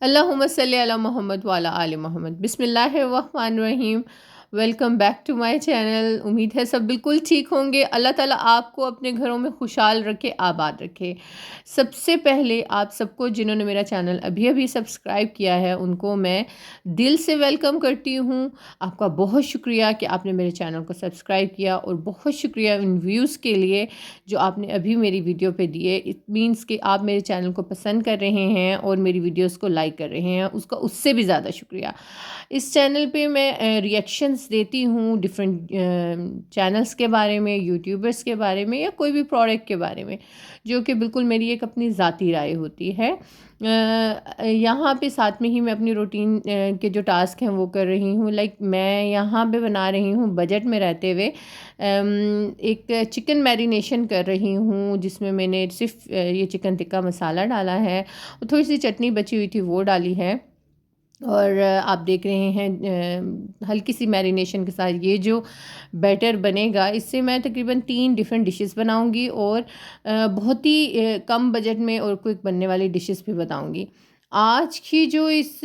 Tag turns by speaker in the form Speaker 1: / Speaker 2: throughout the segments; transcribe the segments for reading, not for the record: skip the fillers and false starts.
Speaker 1: اللہم صلی علی محمد وعلی آل محمد۔ بسم اللہ الرحمن الرحیم۔ Welcome back to my channel. امید ہے سب بالکل ٹھیک ہوں گے۔ اللہ تعالیٰ آپ کو اپنے گھروں میں خوشحال رکھے، آباد رکھے۔ سب سے پہلے آپ سب کو جنہوں نے میرا چینل ابھی سبسکرائب کیا ہے ان کو میں دل سے ویلکم کرتی ہوں۔ آپ کا بہت شکریہ کہ آپ نے میرے چینل کو سبسکرائب کیا، اور بہت شکریہ ان ویوز کے لیے جو آپ نے ابھی میری ویڈیو پہ دیے۔ اٹ مینس کہ آپ میرے چینل کو پسند کر رہے ہیں اور میری ویڈیوز کو لائک کر رہے ہیں، اس سے بھی زیادہ شکریہ۔ اس چینل پہ میں ریئیکشنز دیتی ہوں ڈیفرنٹ چینلز کے بارے میں، یوٹیوبرز کے بارے میں، یا کوئی بھی پروڈکٹ کے بارے میں، جو کہ بالکل میری ایک اپنی ذاتی رائے ہوتی ہے۔ یہاں پہ ساتھ میں ہی میں اپنی روٹین کے جو ٹاسک ہیں وہ کر رہی ہوں۔ لائک میں یہاں پہ بنا رہی ہوں بجٹ میں رہتے ہوئے ایک چکن میرینیشن کر رہی ہوں، جس میں میں نے صرف یہ چکن ٹکا مسالہ ڈالا ہے، اور تھوڑی سی چٹنی بچی ہوئی تھی وہ ڈالی ہے، اور آپ دیکھ رہے ہیں ہلکی سی میرینیشن کے ساتھ یہ جو بیٹر بنے گا، اس سے میں تقریباً 3 ڈیفرنٹ ڈشز بناؤں گی، اور بہت ہی کم بجٹ میں اور کوئک بننے والی ڈشز بھی بتاؤں گی۔ آج کی جو اس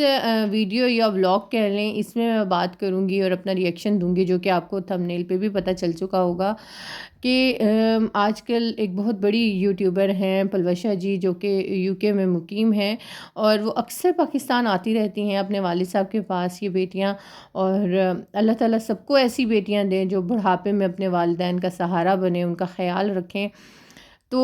Speaker 1: ویڈیو یا ولاگ کہہ لیں، اس میں بات کروں گی اور اپنا ریئیکشن دوں گی، جو کہ آپ کو تھمبنیل پہ بھی پتہ چل چکا ہوگا کہ آج کل ایک بہت بڑی یوٹیوبر ہیں پلوشا جی، جو کہ یو کے میں مقیم ہیں، اور وہ اکثر پاکستان آتی رہتی ہیں اپنے والد صاحب کے پاس، یہ بیٹیاں۔ اور اللہ تعالیٰ سب کو ایسی بیٹیاں دیں جو بڑھاپے میں اپنے والدین کا سہارا بنیں، ان کا خیال رکھیں۔ تو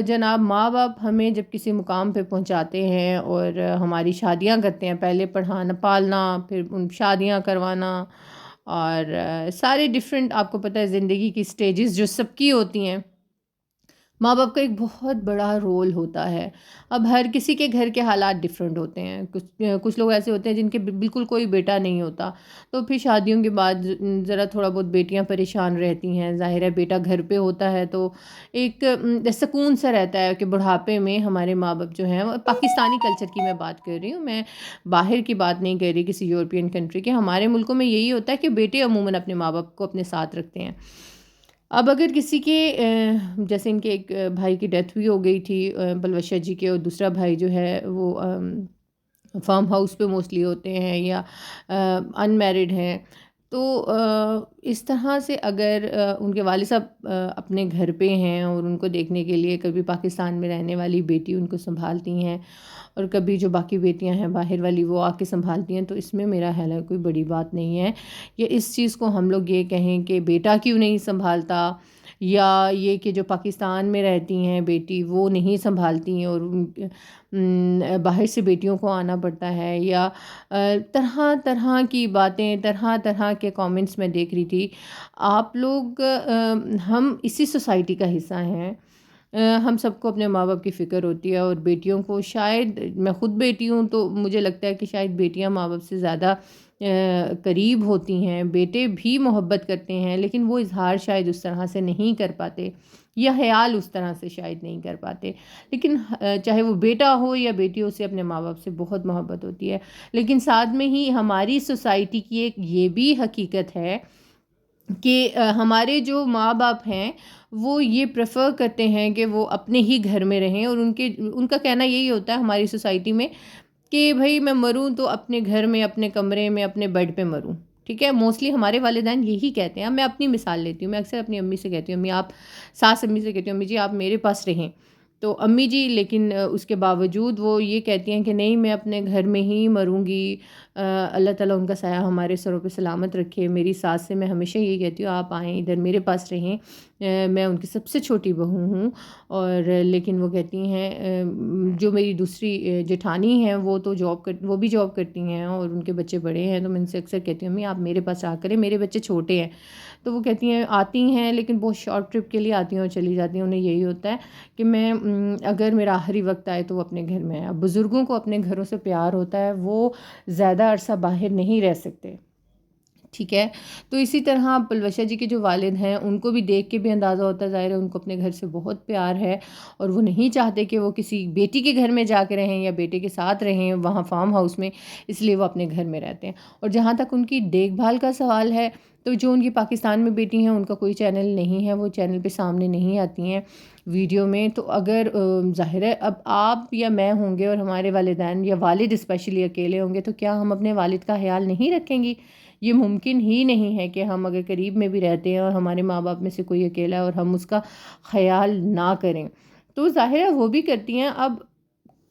Speaker 1: جناب، ماں باپ ہمیں جب کسی مقام پہ پہنچاتے ہیں اور ہماری شادیاں کرتے ہیں، پہلے پڑھانا پالنا، پھر ان شادیاں کروانا، اور سارے ڈیفرنٹ، آپ کو پتہ ہے زندگی کی سٹیجز جو سب کی ہوتی ہیں، ماں باپ کا ایک بہت بڑا رول ہوتا ہے۔ اب ہر کسی کے گھر کے حالات ڈیفرنٹ ہوتے ہیں، کچھ لوگ ایسے ہوتے ہیں جن کے بالکل کوئی بیٹا نہیں ہوتا، تو پھر شادیوں کے بعد ذرا تھوڑا بہت بیٹیاں پریشان رہتی ہیں، ظاہر ہے بیٹا گھر پہ ہوتا ہے تو ایک سکون سا رہتا ہے کہ بڑھاپے میں ہمارے ماں باپ جو ہیں، پاکستانی کلچر کی میں بات کر رہی ہوں، میں باہر کی بات نہیں کر رہی کسی یورپین کنٹری کے، ہمارے ملکوں میں یہی ہوتا ہے کہ بیٹے عموماً اپنے ماں باپ کو اپنے ساتھ رکھتے ہیں۔ اب اگر کسی کے جیسے ان کے ایک بھائی کی ڈیتھ بھی ہو گئی تھی پلوشا جی کے، اور دوسرا بھائی جو ہے وہ فارم ہاؤس پہ موسٹلی ہوتے ہیں یا ان میرڈ ہیں، تو اس طرح سے اگر ان کے والد صاحب اپنے گھر پہ ہیں اور ان کو دیکھنے کے لیے کبھی پاکستان میں رہنے والی بیٹی ان کو سنبھالتی ہیں، اور کبھی جو باقی بیٹیاں ہیں باہر والی وہ آ کے سنبھالتی ہیں، تو اس میں میرا خیال ہے کوئی بڑی بات نہیں ہے کہ اس چیز کو ہم لوگ یہ کہیں کہ بیٹا کیوں نہیں سنبھالتا، یا یہ کہ جو پاکستان میں رہتی ہیں بیٹی وہ نہیں سنبھالتی ہیں اور باہر سے بیٹیوں کو آنا پڑتا ہے، یا طرح طرح کی باتیں، طرح طرح کے کامنٹس میں دیکھ رہی تھی۔ آپ لوگ ہم اسی سوسائٹی کا حصہ ہیں، ہم سب کو اپنے ماں باپ کی فکر ہوتی ہے، اور بیٹیوں کو شاید، میں خود بیٹی ہوں تو مجھے لگتا ہے کہ شاید بیٹیاں ماں باپ سے زیادہ قریب ہوتی ہیں، بیٹے بھی محبت کرتے ہیں لیکن وہ اظہار شاید اس طرح سے نہیں کر پاتے، یا خیال اس طرح سے شاید نہیں کر پاتے، لیکن چاہے وہ بیٹا ہو یا بیٹی ہو، اسے اپنے ماں باپ سے بہت محبت ہوتی ہے۔ لیکن ساتھ میں ہی ہماری سوسائٹی کی ایک یہ بھی حقیقت ہے کہ ہمارے جو ماں باپ ہیں وہ یہ پریفر کرتے ہیں کہ وہ اپنے ہی گھر میں رہیں، اور ان کا کہنا یہی ہوتا ہے ہماری سوسائٹی میں کہ بھئی میں مروں تو اپنے گھر میں، اپنے کمرے میں، اپنے بیڈ پہ مروں، ٹھیک ہے۔ موسٹلی ہمارے والدین یہی کہتے ہیں۔ اب میں اپنی مثال لیتی ہوں، میں اکثر اپنی امی سے کہتی ہوں، امی آپ، ساس امی سے کہتی ہوں، امی جی آپ میرے پاس رہیں، تو امی جی لیکن اس کے باوجود وہ یہ کہتی ہیں کہ نہیں میں اپنے گھر میں ہی مروں گی، اللہ تعالیٰ ان کا سایہ ہمارے سروں پہ سلامت رکھے۔ میری ساس سے میں ہمیشہ یہ کہتی ہوں آپ آئیں ادھر میرے پاس رہیں، میں ان کی سب سے چھوٹی بہو ہوں، اور لیکن وہ کہتی ہیں جو میری دوسری جٹھانی ہیں وہ تو وہ بھی جاب کرتی ہیں اور ان کے بچے بڑے ہیں، تو میں ان سے اکثر کہتی ہوں امی آپ میرے پاس آ کریں، میرے بچے چھوٹے ہیں، تو وہ کہتی ہیں آتی ہیں لیکن بہت شارٹ ٹرپ کے لیے آتی ہیں اور چلی جاتی ہیں، انہیں یہی ہوتا ہے کہ میں اگر میرا آخری وقت آئے تو وہ اپنے گھر میں ہے۔ اب بزرگوں کو اپنے گھروں سے پیار ہوتا ہے، وہ زیادہ عرصہ باہر نہیں رہ سکتے، ٹھیک ہے. تو اسی طرح پلوشا جی کے جو والد ہیں ان کو بھی دیکھ کے بھی اندازہ ہوتا ہے، ظاہر ہے ان کو اپنے گھر سے بہت پیار ہے اور وہ نہیں چاہتے کہ وہ کسی بیٹی کے گھر میں جا کے رہیں یا بیٹے کے ساتھ رہیں وہاں فارم ہاؤس میں، اس لیے وہ اپنے گھر میں رہتے ہیں. اور جہاں تک ان کی دیکھ بھال کا سوال ہے تو جو ان کی پاکستان میں بیٹی ہیں ان کا کوئی چینل نہیں ہے، وہ چینل پہ سامنے نہیں آتی ہیں ویڈیو میں. تو اگر ظاہر ہے اب آپ یا میں ہوں گے اور ہمارے والدین یا والد اسپیشلی اکیلے ہوں گے تو کیا ہم اپنے والد کا خیال نہیں رکھیں گی؟ یہ ممکن ہی نہیں ہے کہ ہم اگر قریب میں بھی رہتے ہیں اور ہمارے ماں باپ میں سے کوئی اکیلا ہے اور ہم اس کا خیال نہ کریں. تو ظاہر ہے وہ بھی کرتی ہیں. اب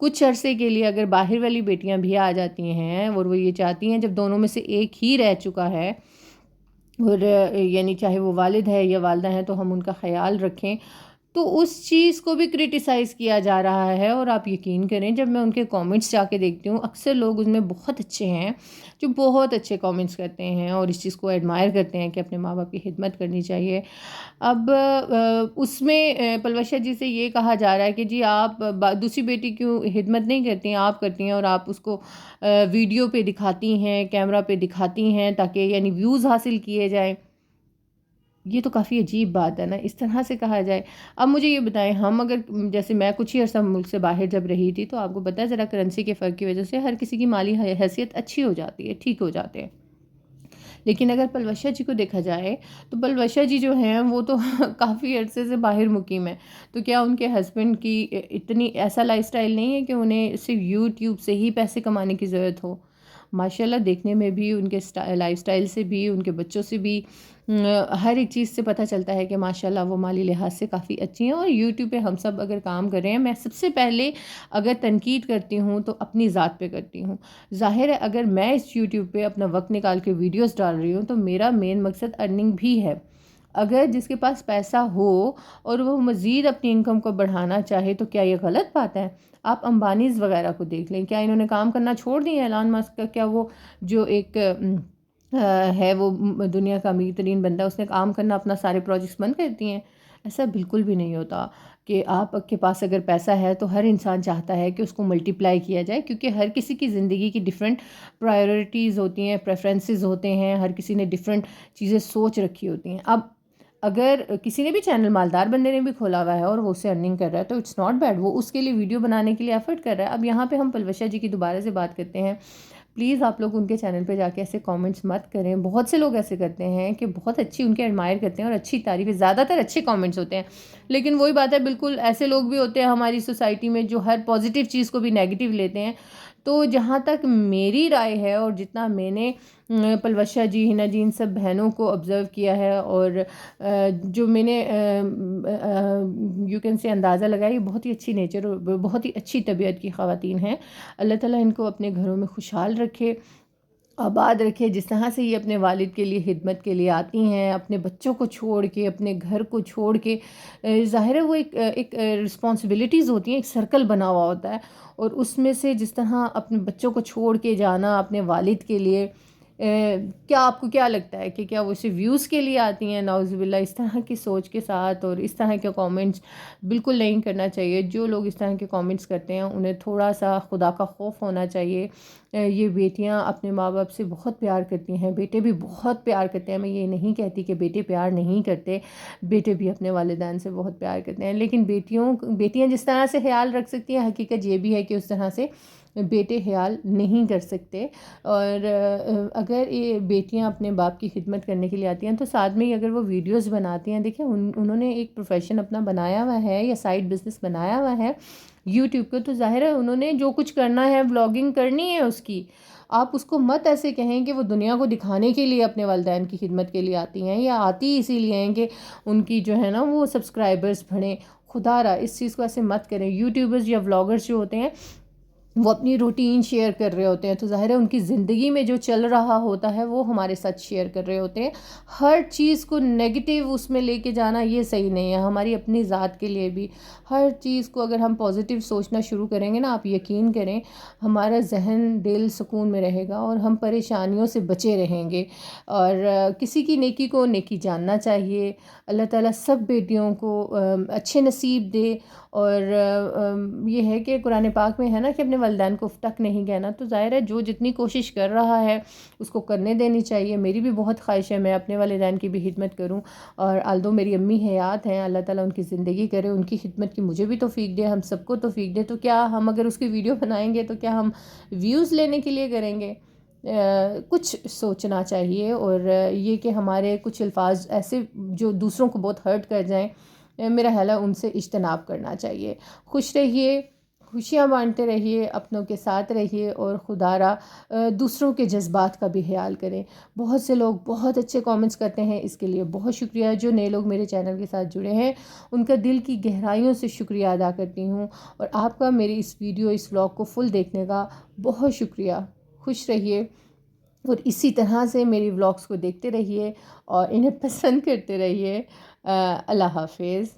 Speaker 1: کچھ عرصے کے لیے اگر باہر والی بیٹیاں بھی آ جاتی ہیں اور وہ یہ چاہتی ہیں جب دونوں میں سے ایک ہی رہ چکا ہے اور یعنی چاہے وہ والد ہے یا والدہ ہیں تو ہم ان کا خیال رکھیں، تو اس چیز کو بھی کرٹیسائز کیا جا رہا ہے. اور آپ یقین کریں جب میں ان کے کامنٹس جا کے دیکھتی ہوں اکثر لوگ اس میں بہت اچھے ہیں جو بہت اچھے کامنٹس کرتے ہیں اور اس چیز کو ایڈمائر کرتے ہیں کہ اپنے ماں باپ کی خدمت کرنی چاہیے. اب اس میں پلوشا جی سے یہ کہا جا رہا ہے کہ جی آپ دوسری بیٹی کیوں خدمت نہیں کرتی ہیں، آپ کرتی ہیں اور آپ اس کو ویڈیو پہ دکھاتی ہیں، کیمرہ پہ دکھاتی ہیں تاکہ یعنی ویوز حاصل کیے جائیں. یہ تو کافی عجیب بات ہے نا، اس طرح سے کہا جائے. اب مجھے یہ بتائیں، ہم اگر جیسے میں کچھ ہی عرصہ ملک سے باہر جب رہی تھی تو آپ کو پتہ ہے ذرا کرنسی کے فرق کی وجہ سے ہر کسی کی مالی حیثیت اچھی ہو جاتی ہے، ٹھیک ہو جاتے ہیں. لیکن اگر پلوشا جی کو دیکھا جائے تو پلوشا جی جو ہیں وہ تو کافی عرصے سے باہر مقیم ہیں. تو کیا ان کے ہسبینڈ کی اتنی ایسا لائف سٹائل نہیں ہے کہ انہیں صرف یوٹیوب سے ہی پیسے کمانے کی ضرورت ہو؟ ماشاءاللہ دیکھنے میں بھی ان کے لائف سٹائل سے بھی ان کے بچوں سے بھی ہر ایک چیز سے پتہ چلتا ہے کہ ماشاءاللہ وہ مالی لحاظ سے کافی اچھی ہیں. اور یوٹیوب پہ ہم سب اگر کام کر رہے ہیں، میں سب سے پہلے اگر تنقید کرتی ہوں تو اپنی ذات پہ کرتی ہوں. ظاہر ہے اگر میں اس یوٹیوب پہ اپنا وقت نکال کے ویڈیوز ڈال رہی ہوں تو میرا مین مقصد ارننگ بھی ہے. اگر جس کے پاس پیسہ ہو اور وہ مزید اپنی انکم کو بڑھانا چاہے تو کیا یہ غلط بات ہے؟ آپ امبانیز وغیرہ کو دیکھ لیں، کیا انہوں نے کام کرنا چھوڑ دیا؟ ایلان مسک کا کیا وہ جو ایک ہے وہ دنیا کا امیر ترین بندہ، اس نے کام کرنا اپنا سارے پروجیکٹس بند کر دیے ہیں؟ ایسا بالکل بھی نہیں ہوتا کہ آپ کے پاس اگر پیسہ ہے تو ہر انسان چاہتا ہے کہ اس کو ملٹیپلائی کیا جائے، کیونکہ ہر کسی کی زندگی کی ڈیفرنٹ پرائیورٹیز ہوتی ہیں، پریفرنسز ہوتے ہیں، ہر کسی نے ڈیفرنٹ چیزیں سوچ رکھی ہوتی ہیں. اب اگر کسی نے بھی چینل مالدار بندے نے بھی کھولا ہوا ہے اور وہ اس سے ارننگ کر رہا ہے تو اٹس ناٹ بیڈ، وہ اس کے لیے ویڈیو بنانے کے لیے ایفرٹ کر رہا ہے. اب یہاں پہ ہم پلوشا جی کی دوبارہ سے بات کرتے ہیں. پلیز آپ لوگ ان کے چینل پہ جا کے ایسے کامنٹس مت کریں. بہت سے لوگ ایسے کرتے ہیں کہ بہت اچھی ان کے ایڈمائر کرتے ہیں اور اچھی تعریفیں، زیادہ تر اچھے کامنٹس ہوتے ہیں. لیکن وہی بات ہے، بالکل ایسے لوگ بھی ہوتے ہیں ہماری سوسائٹی میں جو ہر پازیٹیو چیز کو بھی نیگیٹو لیتے ہیں. تو جہاں تک میری رائے ہے اور جتنا میں نے پلوشا جی، ہنا جی، ان سب بہنوں کو آبزرو کیا ہے اور جو میں نے یو کین سے اندازہ لگایا، یہ بہت ہی اچھی نیچر اور بہت ہی اچھی طبیعت کی خواتین ہیں. اللہ تعالیٰ ان کو اپنے گھروں میں خوشحال رکھے، آباد رکھے. جس طرح سے یہ اپنے والد کے لیے خدمت کے لیے آتی ہیں، اپنے بچوں کو چھوڑ کے، اپنے گھر کو چھوڑ کے، ظاہر ہے وہ ایک رسپانسبلٹیز ہوتی ہیں، ایک سرکل بنا ہوا ہوتا ہے. اور اس میں سے جس طرح اپنے بچوں کو چھوڑ کے جانا اپنے والد کے لیے، کیا آپ کو کیا لگتا ہے کہ کیا وہ صرف ویوز کے لیے آتی ہیں؟ نعوذ باللہ، اس طرح کی سوچ کے ساتھ اور اس طرح کے کامنٹس بالکل نہیں کرنا چاہیے. جو لوگ اس طرح کے کامنٹس کرتے ہیں انہیں تھوڑا سا خدا کا خوف ہونا چاہیے. یہ بیٹیاں اپنے ماں باپ سے بہت پیار کرتی ہیں، بیٹے بھی بہت پیار کرتے ہیں. میں یہ نہیں کہتی کہ بیٹے پیار نہیں کرتے، بیٹے بھی اپنے والدین سے بہت پیار کرتے ہیں. لیکن بیٹیاں جس طرح سے خیال رکھ سکتی ہیں، حقیقت یہ بھی ہے کہ اس طرح سے بیٹے خیال نہیں کر سکتے. اور اگر یہ بیٹیاں اپنے باپ کی خدمت کرنے کے لیے آتی ہیں تو ساتھ میں ہی اگر وہ ویڈیوز بناتی ہیں، دیکھیں انہوں نے ایک پروفیشن اپنا بنایا ہوا ہے یا سائڈ بزنس بنایا ہوا ہے یوٹیوب کو، تو ظاہر ہے انہوں نے جو کچھ کرنا ہے، بلاگنگ کرنی ہے اس کی. آپ اس کو مت ایسے کہیں کہ وہ دنیا کو دکھانے کے لیے اپنے والدین کی خدمت کے لیے آتی ہیں یا آتی اسی لیے ہیں کہ ان کی جو ہے نا وہ سبسکرائبرز بڑھیں. خدا را اس چیز کو ایسے مت کریں. یوٹیوبرز یا ولاگرز جو ہوتے ہیں وہ اپنی روٹین شیئر کر رہے ہوتے ہیں، تو ظاہر ہے ان کی زندگی میں جو چل رہا ہوتا ہے وہ ہمارے ساتھ شیئر کر رہے ہوتے ہیں. ہر چیز کو نیگیٹیو اس میں لے کے جانا یہ صحیح نہیں ہے. ہماری اپنی ذات کے لیے بھی ہر چیز کو اگر ہم پازیٹیو سوچنا شروع کریں گے نا، آپ یقین کریں ہمارا ذہن دل سکون میں رہے گا اور ہم پریشانیوں سے بچے رہیں گے. اور کسی کی نیکی کو نیکی جاننا چاہیے. اللہ تعالیٰ سب بیٹیوں کو اچھے نصیب دے. اور یہ ہے کہ قرآن پاک میں ہے نا کہ اپنے والدین کو تک نہیں کہنا، تو ظاہر ہے جو جتنی کوشش کر رہا ہے اس کو کرنے دینی چاہیے. میری بھی بہت خواہش ہے میں اپنے والدین کی بھی خدمت کروں، اور آلدو میری امی حیات ہیں، اللہ تعالیٰ ان کی زندگی کرے، ان کی خدمت کی مجھے بھی توفیق دے، ہم سب کو توفیق دے. تو کیا ہم اگر اس کی ویڈیو بنائیں گے تو کیا ہم ویوز لینے کے لیے کریں گے؟ کچھ سوچنا چاہیے. اور یہ کہ ہمارے کچھ الفاظ ایسے جو دوسروں کو بہت ہرٹ کر جائیں، میرا خیال ہے ان سے اجتناب کرنا چاہیے. خوش رہیے، خوشیاں بانٹتے رہیے، اپنوں کے ساتھ رہیے، اور خدا را دوسروں کے جذبات کا بھی خیال کریں. بہت سے لوگ بہت اچھے کامنٹس کرتے ہیں، اس کے لیے بہت شکریہ. جو نئے لوگ میرے چینل کے ساتھ جڑے ہیں ان کا دل کی گہرائیوں سے شکریہ ادا کرتی ہوں، اور آپ کا میری اس ویڈیو اس ولاگ کو فل دیکھنے کا بہت شکریہ. خوش رہیے، اور اسی طرح سے میری ولاگس کو دیکھتے رہیے اور انہیں پسند کرتے رہیے. اللہ حافظ.